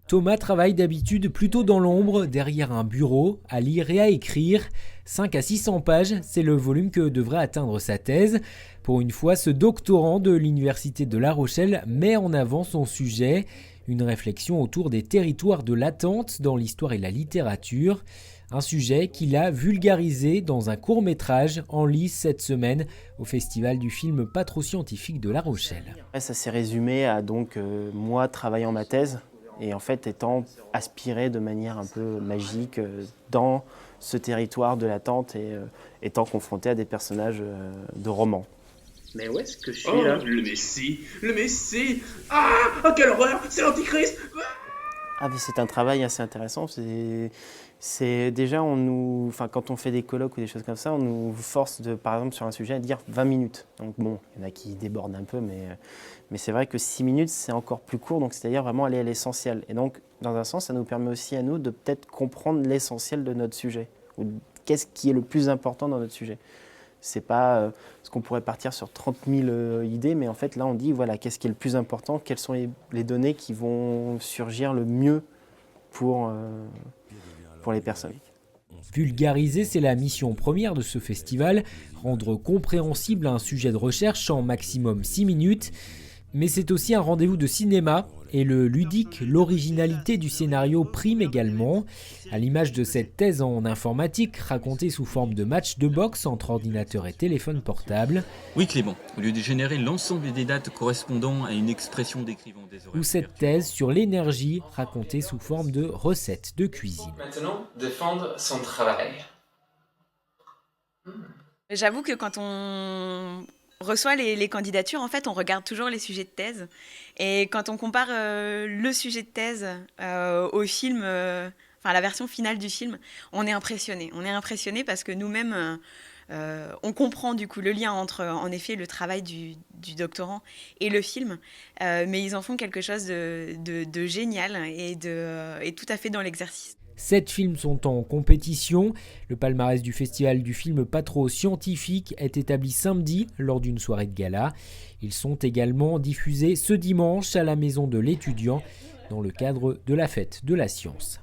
Thomas travaille d'habitude plutôt dans l'ombre, derrière un bureau, à lire et à écrire. 5 à 600 pages, c'est le volume que devrait atteindre sa thèse. Pour une fois, ce doctorant de l'Université de La Rochelle met en avant son sujet, une réflexion autour des territoires de l'attente dans l'histoire et la littérature. Un sujet qu'il a vulgarisé dans un court-métrage en lice cette semaine au Festival du film pas trop scientifique de La Rochelle. Ça s'est résumé à moi travaillant ma thèse et en fait étant aspiré de manière un peu magique dans ce territoire de l'attente et étant confronté à des personnages de romans. Mais où est-ce que je suis là ? Le Messie. Ah, quelle horreur, c'est l'Antichrist. Ah, mais c'est un travail assez intéressant. C'est déjà, quand on fait des colloques ou des choses comme ça, on nous force, par exemple, sur un sujet, à dire 20 minutes. Donc bon, il y en a qui débordent un peu, mais c'est vrai que 6 minutes, c'est encore plus court. Donc c'est-à-dire vraiment aller à l'essentiel. Et donc, dans un sens, ça nous permet aussi à nous de peut-être comprendre l'essentiel de notre sujet. Ou qu'est-ce qui est le plus important dans notre sujet. C'est pas ce qu'on pourrait partir sur 30 000 idées, mais en fait, là, on dit, voilà, qu'est-ce qui est le plus important, quelles sont les données qui vont surgir le mieux pour les personnes. Vulgariser, c'est la mission première de ce festival, rendre compréhensible un sujet de recherche en maximum 6 minutes. Mais c'est aussi un rendez-vous de cinéma, et le ludique, l'originalité du scénario prime également, à l'image de cette thèse en informatique racontée sous forme de match de boxe entre ordinateur et téléphone portable. Oui Clément, au lieu de générer l'ensemble des dates correspondant à une expression décrivant des horaires... Ou cette thèse sur l'énergie racontée sous forme de recettes de cuisine. Maintenant, défendre son travail. J'avoue que quand on reçoit les candidatures, en fait, on regarde toujours les sujets de thèse. Et quand on compare le sujet de thèse au film, à la version finale du film, on est impressionné. On est impressionné parce que nous-mêmes, on comprend du coup le lien entre, en effet, le travail du doctorant et le film. Mais ils en font quelque chose de génial et tout à fait dans l'exercice. 7 films sont en compétition. Le palmarès du festival du film pas trop scientifique est établi samedi lors d'une soirée de gala. Ils sont également diffusés ce dimanche à la Maison de l'étudiant dans le cadre de la fête de la science.